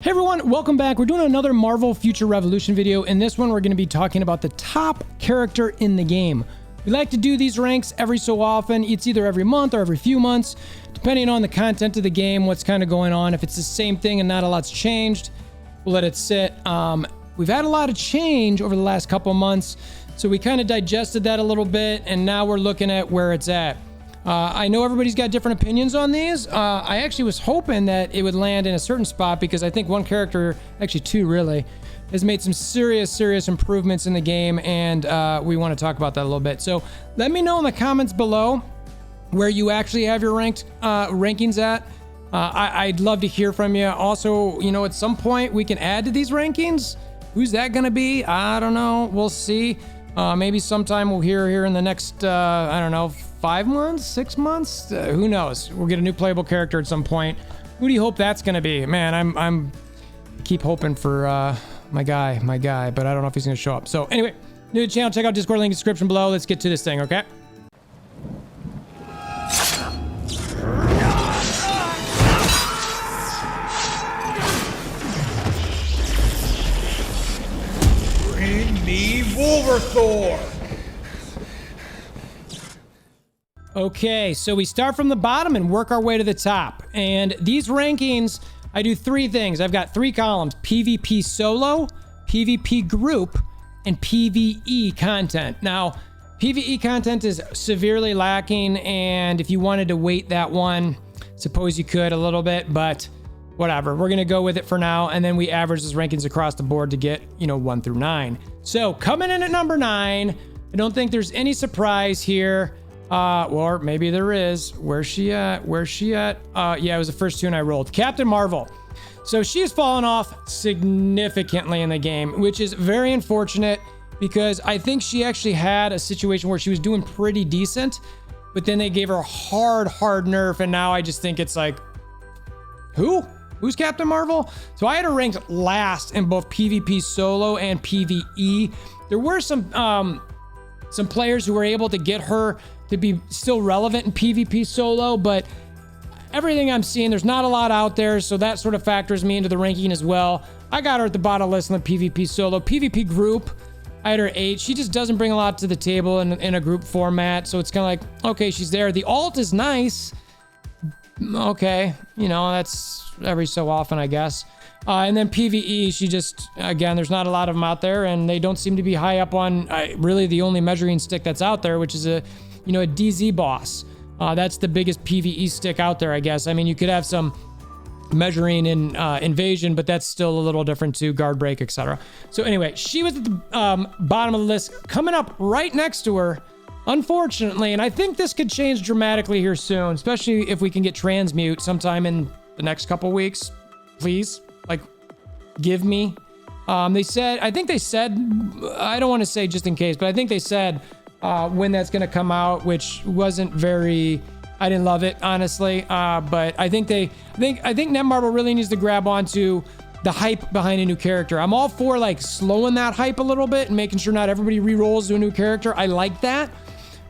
Hey everyone, welcome back. We're doing another Marvel Future Revolution video. In this one, we're going to be talking about the top character in the game. We like to do these ranks every so often. It's either every month or every few months, depending on the content of the game, what's kind of going on. If it's the same thing and not a lot's changed, we'll let it sit. We've had a lot of change over the last couple months, so we kind of digested that a little bit, and now we're looking at where it's at. I know everybody's got different opinions on these. I actually was hoping that it would land in a certain spot because I think one character, actually two really, has made some serious improvements in the game, and we want to talk about that a little bit. So let me know in the comments below where you actually have your rankings at. I'd love to hear from you. Also, you know, at some point we can add to these rankings. Who's that going to be? I don't know. We'll see. Maybe sometime we'll hear here in the next, I don't know, 5 months, 6 months, who knows? We'll get a new playable character at some point. Who do you hope that's gonna be? Man, I keep hoping for my guy, but I don't know if he's gonna show up. So anyway, new to the channel, check out Discord, link in the description below. Let's get to this thing, okay? Bring me WolverThor! Okay, so we start from the bottom and work our way to the top. And these rankings, I do three things. I've got 3 columns: PvP solo, PvP group, and PvE content. Now, PvE content is severely lacking, and if you wanted to weight that one, suppose you could a little bit, but whatever. We're gonna go with it for now, and then we average those rankings across the board to get, 1 through 9. So coming in at number 9, I don't think there's any surprise here. Or maybe there is. Where's she at? Yeah, it was the first tune I rolled. Captain Marvel. So she's fallen off significantly in the game, which is very unfortunate because I think she actually had a situation where she was doing pretty decent, but then they gave her a hard nerf, and now I just think it's like, who's Captain Marvel? So I had her ranked last in both PvP solo and PvE. There were some players who were able to get her to be still relevant in PvP solo, but everything I'm seeing, there's not a lot out there, so that sort of factors me into the ranking as well. I got her at the bottom list in the PvP solo. PvP group, I had her 8. She just doesn't bring a lot to the table in a group format, so it's kind of like, okay, she's there. The alt is nice. Okay, that's every so often, I guess. And then PvE, she just, again, there's not a lot of them out there, and they don't seem to be high up on really the only measuring stick that's out there, which is a DZ boss. That's the biggest PvE stick out there, I guess. I mean, you could have some measuring in invasion, but that's still a little different too, guard break, etc. So anyway, she was at the bottom of the list. Coming up right next to her, unfortunately, and I think this could change dramatically here soon, especially if we can get transmute sometime in the next couple weeks, please. Like, give me. I think they said, I don't want to say just in case, but I think they said when that's going to come out, which wasn't very, I didn't love it, honestly. But I think Netmarble really needs to grab onto the hype behind a new character. I'm all for like slowing that hype a little bit and making sure not everybody re-rolls to a new character. I like that.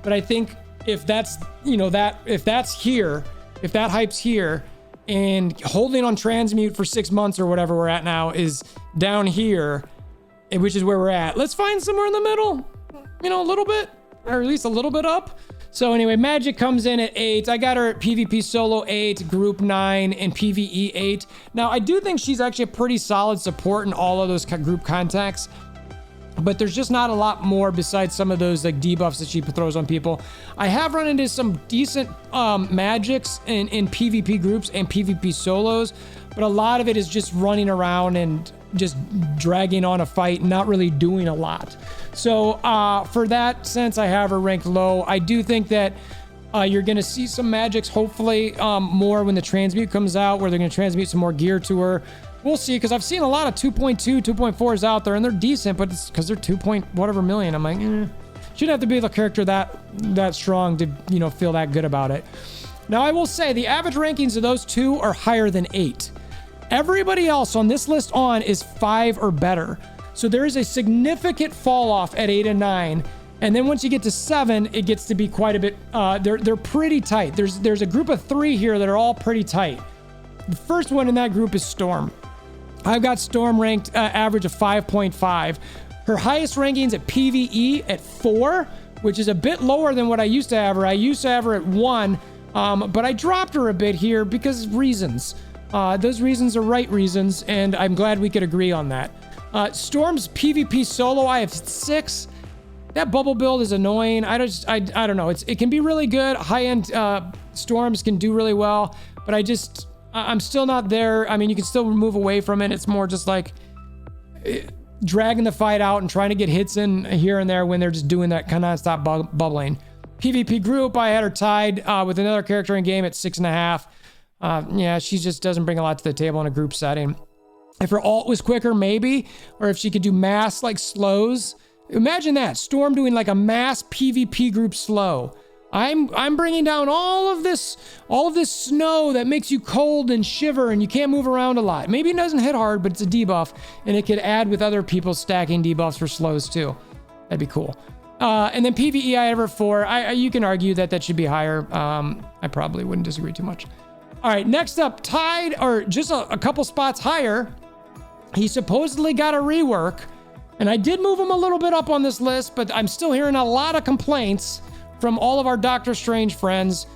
But I think if that's, if that's here, if that hype's here, and holding on transmute for 6 months or whatever we're at now is down here, which is where we're at. Let's find somewhere in the middle, a little bit, or at least a little bit up. So anyway, MAGIK comes in at 8. I got her at PvP solo 8, group 9, and PvE 8. Now, I do think she's actually a pretty solid support in all of those group contacts, but there's just not a lot more besides some of those like debuffs that she throws on people. I have run into some decent MAGIKs in PvP groups and PvP solos, but a lot of it is just running around and just dragging on a fight, not really doing a lot. So for that sense, I have her ranked low. I do think that you're going to see some MAGIKs, hopefully more when the transmute comes out, where they're going to transmute some more gear to her. We'll see, because I've seen a lot of 2.2, 2.4s out there, and they're decent, but it's because they're 2 point whatever million. I'm like, shouldn't have to be the character that strong to, feel that good about it. Now, I will say the average rankings of those two are higher than 8. Everybody else on this list is 5 or better. So there is a significant fall off at 8 and 9. And then once you get to 7, it gets to be quite a bit, they're pretty tight. There's a group of 3 here that are all pretty tight. The first one in that group is Storm. I've got Storm ranked average of 5.5. Her highest rankings at PvE at 4, which is a bit lower than what I used to have her. I used to have her at 1, but I dropped her a bit here because of reasons. Those reasons are right reasons, and I'm glad we could agree on that. Storm's PvP solo, I have 6. That bubble build is annoying. I don't know. It can be really good. High-end Storms can do really well, but I'm still not there. I mean, you can still move away from it. It's more just like dragging the fight out and trying to get hits in here and there when they're just doing that kind of non-stop bubbling. PvP group, I had her tied with another character in game at 6.5. Yeah, she just doesn't bring a lot to the table in a group setting. If her ult was quicker, maybe, or if she could do mass like slows. Imagine that, Storm doing like a mass PvP group slow. I'm bringing down all of this snow that makes you cold and shiver and you can't move around a lot. Maybe it doesn't hit hard, but it's a debuff, and it could add with other people stacking debuffs for slows too. That'd be cool. And then PvE I had her 4. You can argue that should be higher. I probably wouldn't disagree too much. All right, next up, tied or just a couple spots higher. He supposedly got a rework, and I did move him a little bit up on this list, but I'm still hearing a lot of complaints from all of our Doctor Strange friends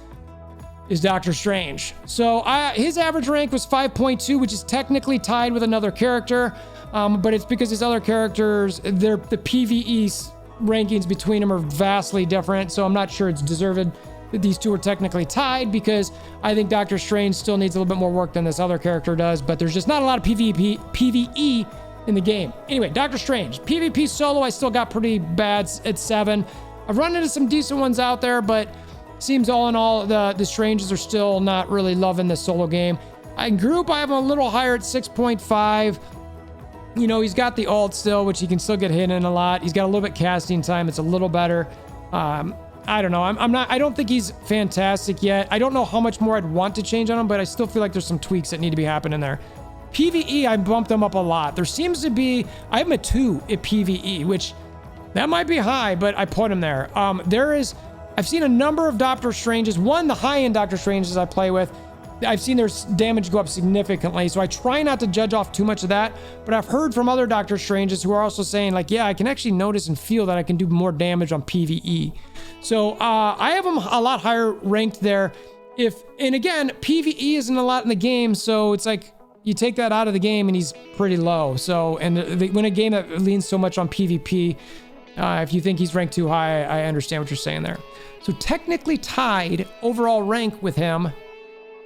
is Doctor Strange. So his average rank was 5.2, which is technically tied with another character, but it's because his other characters, the PvE rankings between them are vastly different, so I'm not sure it's deserved that these two are technically tied, because I think Doctor Strange still needs a little bit more work than this other character does, but there's just not a lot of PvE in the game. Anyway, Doctor Strange. PvP solo, I still got pretty bad at 7. I've run into some decent ones out there, but seems all in all, the Stranges are still not really loving this solo game. In group, I have him a little higher at 6.5. You know, he's got the ult still, which he can still get hit in a lot. He's got a little bit casting time. It's a little better. I don't know. I don't think he's fantastic yet. I don't know how much more I'd want to change on him, but I still feel like there's some tweaks that need to be happening there. PvE, I bumped him up a lot. There seems to be, I have him at 2 at PvE, which that might be high, but I put him there. I've seen a number of Doctor Stranges. One, the high-end Doctor Stranges I play with, I've seen their damage go up significantly, so I try not to judge off too much of that, but I've heard from other Doctor Stranges who are also saying, like, yeah, I can actually notice and feel that I can do more damage on PvE. So I have him a lot higher ranked there. And again, PvE isn't a lot in the game, so it's like you take that out of the game and he's pretty low. So, and when a game that leans so much on PvP, if you think he's ranked too high, I understand what you're saying there. So technically tied overall rank with him.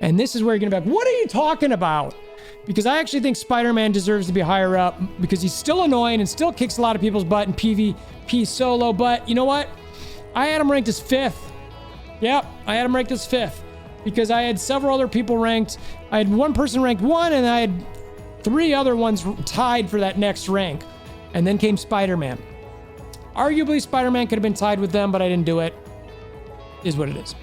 And this is where you're gonna be like, what are you talking about? Because I actually think Spider-Man deserves to be higher up because he's still annoying and still kicks a lot of people's butt in PvP solo. But you know what? I had him ranked as 5th. Yep, I had him ranked as 5th because I had several other people ranked. I had one person ranked 1 and I had 3 other ones tied for that next rank. And then came Spider-Man. Arguably, Spider-Man could have been tied with them, but I didn't do it. Is what it is.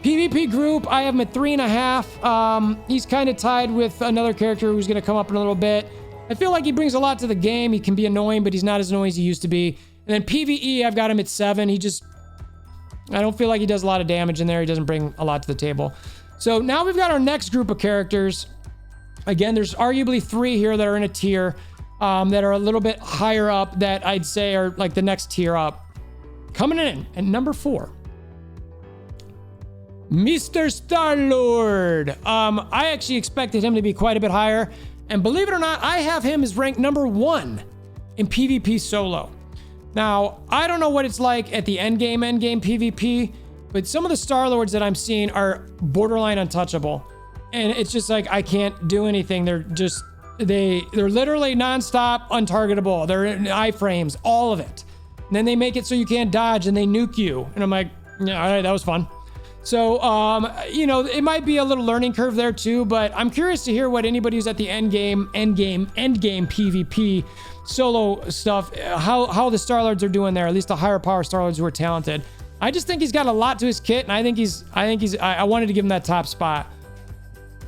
PvP group, I have him at 3.5. He's kind of tied with another character who's going to come up in a little bit. I feel like he brings a lot to the game. He can be annoying, but he's not as annoying as he used to be. And then PvE, I've got him at 7. I don't feel like he does a lot of damage in there. He doesn't bring a lot to the table. So now we've got our next group of characters. Again, there's arguably 3 here that are in a tier that are a little bit higher up that I'd say are like the next tier up. Coming in at number 4. Mr. Star-Lord. I actually expected him to be quite a bit higher. And believe it or not, I have him as ranked number 1 in PvP solo. Now, I don't know what it's like at the endgame PvP, but some of the Star-Lords that I'm seeing are borderline untouchable. And it's just like, I can't do anything. They're literally nonstop untargetable. They're in iframes, all of it. And then they make it so you can't dodge and they nuke you. And I'm like, yeah, all right, that was fun. So, you know, it might be a little learning curve there too, but I'm curious to hear what anybody who's at the endgame PvP solo stuff, how the Star-Lords are doing there, at least the higher power Star-Lords who are talented. I just think he's got a lot to his kit, and I wanted to give him that top spot.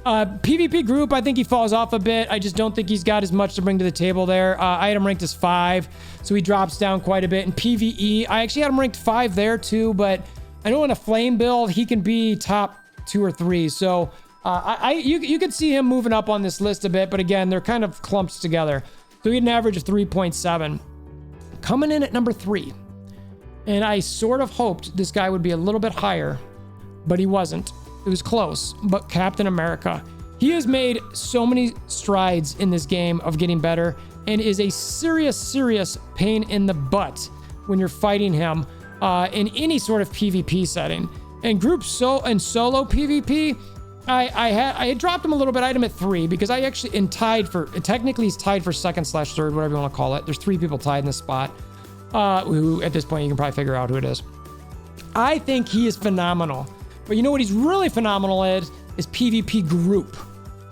PvP group, I think he falls off a bit. I just don't think he's got as much to bring to the table there. I had him ranked as 5, so he drops down quite a bit. And PvE, I actually had him ranked 5 there too, but I know in a flame build, he can be top 2 or 3. So You could see him moving up on this list a bit, but again, they're kind of clumped together. So he had an average of 3.7. Coming in at number 3. And I sort of hoped this guy would be a little bit higher, but he wasn't. It was close, but Captain America. He has made so many strides in this game of getting better and is a serious pain in the butt when you're fighting him in any sort of PvP setting. And solo PvP, I had dropped him a little bit. I had him at 3 because I actually technically he's tied for second/third, whatever you want to call it. There's 3 people tied in this spot. Who at this point you can probably figure out who it is. I think he is phenomenal. But you know what he's really phenomenal at is PvP group.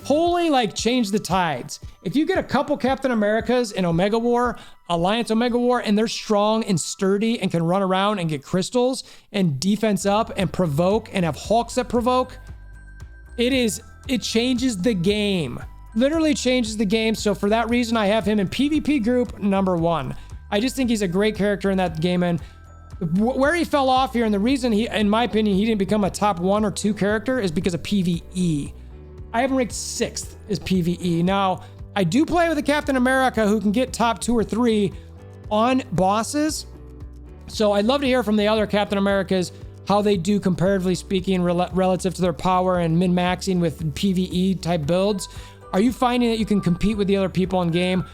Holy, like, change the tides. If you get a couple Captain Americas in Omega War, Alliance Omega War, and they're strong and sturdy and can run around and get crystals and defense up and provoke and have Hulks that provoke, it changes the game. Literally changes the game. So for that reason, I have him in PvP group number 1. I just think he's a great character in that game, and where he fell off here, and the reason in my opinion, he didn't become a top 1 or 2 character is because of PvE. I have him ranked 6th as PvE. Now, I do play with a Captain America who can get top 2 or 3 on bosses. So I'd love to hear from the other Captain Americas how they do comparatively speaking relative to their power and min-maxing with PvE type builds. Are you finding that you can compete with the other people in game?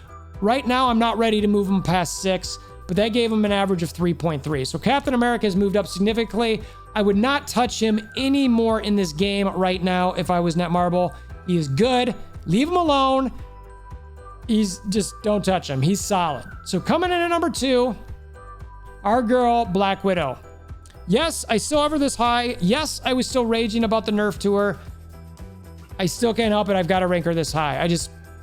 Right now, I'm not ready to move him past 6, but that gave him an average of 3.3. So Captain America has moved up significantly. I would not touch him anymore in this game right now if I was Netmarble. He is good. Leave him alone. Don't touch him. He's solid. So coming in at number 2, our girl, Black Widow. Yes, I still have her this high. Yes, I was still raging about the nerf to her. I still can't help it. I've got to rank her this high.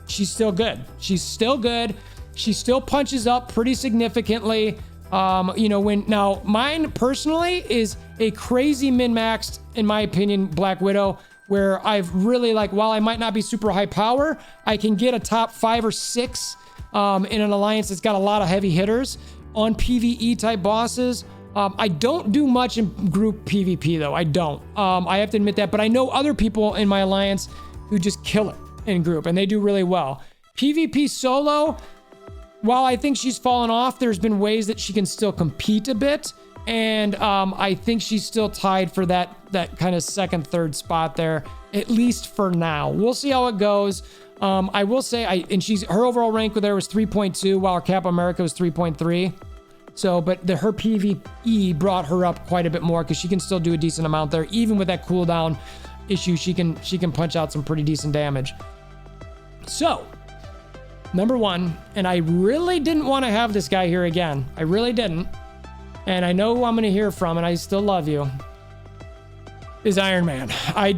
She's still good. She's still good. She still punches up pretty significantly. Now mine personally is a crazy min-maxed, in my opinion, Black Widow, where I've really while I might not be super high power, I can get a top 5 or 6 in an alliance that's got a lot of heavy hitters on PvE type bosses. I don't do much in group PvP though. I don't. I have to admit that, but I know other people in my alliance who just kill it in group, and they do really well. PvP solo, while I think she's fallen off, there's been ways that she can still compete a bit, and I think she's still tied for that kind of second, third spot there, at least for now. We'll see how it goes. I will say, her overall rank there was 3.2, while her Cap America was 3.3. So, but her PvE brought her up quite a bit more because she can still do a decent amount there, even with that cooldown issue. She can punch out some pretty decent damage. So, number 1, and I really didn't want to have this guy here again. I really didn't. And I know who I'm going to hear from, and I still love you, is Iron Man. I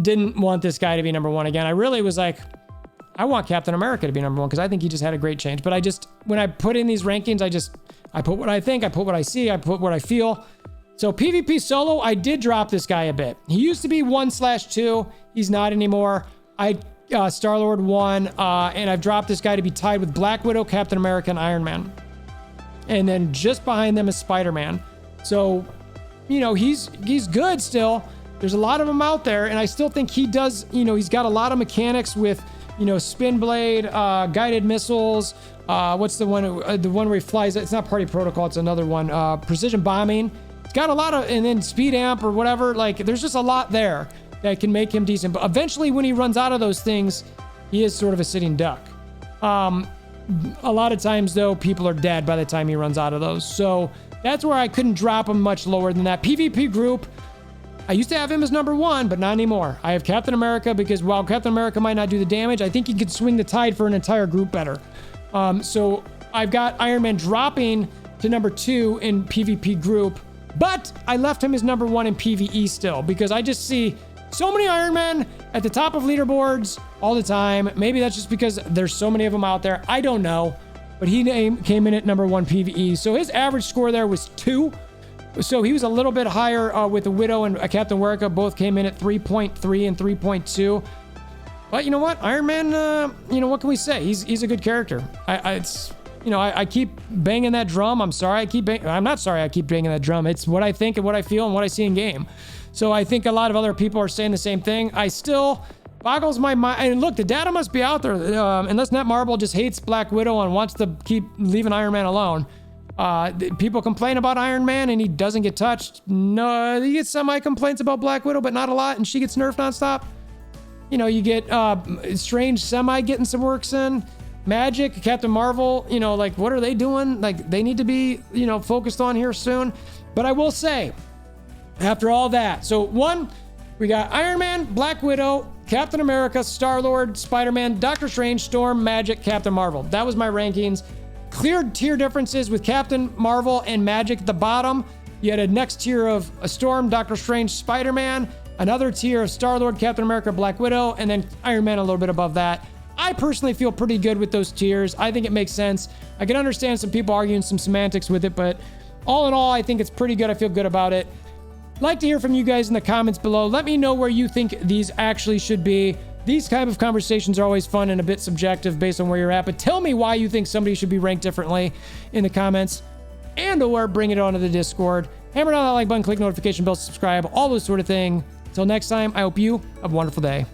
didn't want this guy to be number 1 again. I really was like, I want Captain America to be number 1 because I think he just had a great change. But when I put in these rankings, I put what I think, I put what I see, I put what I feel. So PvP solo, I did drop this guy a bit. He used to be 1/2. He's not anymore. Star-Lord 1, and I've dropped this guy to be tied with Black Widow, Captain America, and Iron Man. And then just behind them is Spider-Man. So, he's good still. There's a lot of them out there, and I still think he does, he's got a lot of mechanics with, spin blade, guided missiles. What's the one where he flies? It's not Party Protocol, it's another one. Precision bombing. It's got a lot of, and then speed amp or whatever. There's just a lot there that can make him decent. But eventually when he runs out of those things, he is sort of a sitting duck. A lot of times though, people are dead by the time he runs out of those. So that's where I couldn't drop him much lower than that. PvP group, I used to have him as number 1, but not anymore. I have Captain America because while Captain America might not do the damage, I think he could swing the tide for an entire group better. So I've got Iron Man dropping to number 2 in PvP group, but I left him as number 1 in PvE still because I just see so many Iron Men at the top of leaderboards all the time. Maybe that's just because there's so many of them out there. I don't know. But he came in at number 1 PvE. So his average score there was 2. So he was a little bit higher with the Widow and Captain America. Both came in at 3.3 and 3.2. But you know what? Iron Man, what can we say? He's a good character. I keep banging that drum. I'm not sorry I keep banging that drum. It's what I think and what I feel and what I see in game. So I think a lot of other people are saying the same thing. I still boggles my mind. And look, the data must be out there. Unless Netmarble just hates Black Widow and wants to keep leaving Iron Man alone. People complain about Iron Man and he doesn't get touched. No, he gets semi-complaints about Black Widow, but not a lot. And she gets nerfed nonstop. You know, you get Strange semi getting some works in. MAGIK, Captain Marvel, you know, like, what are they doing? Like, they need to be, you know, focused on here soon. But I will say, after all that, so one, we got Iron Man, Black Widow, Captain America, Star-Lord, Spider-Man, Doctor Strange, Storm, MAGIK, Captain Marvel. That was my rankings. Clear tier differences with Captain Marvel and MAGIK at the bottom. You had a next tier of a Storm, Doctor Strange, Spider-Man, another tier of Star-Lord, Captain America, Black Widow, and then Iron Man a little bit above that. I personally feel pretty good with those tiers. I think it makes sense. I can understand some people arguing some semantics with it, but all in all, I think it's pretty good. I feel good about it. Like to hear from you guys in the comments below. Let me know where you think these actually should be. These type of conversations are always fun and a bit subjective based on where you're at, but tell me why you think somebody should be ranked differently in the comments, and or bring it onto the Discord. Hammer down that like button, click notification bell, subscribe, all those sort of things. Until next time, I hope you have a wonderful day.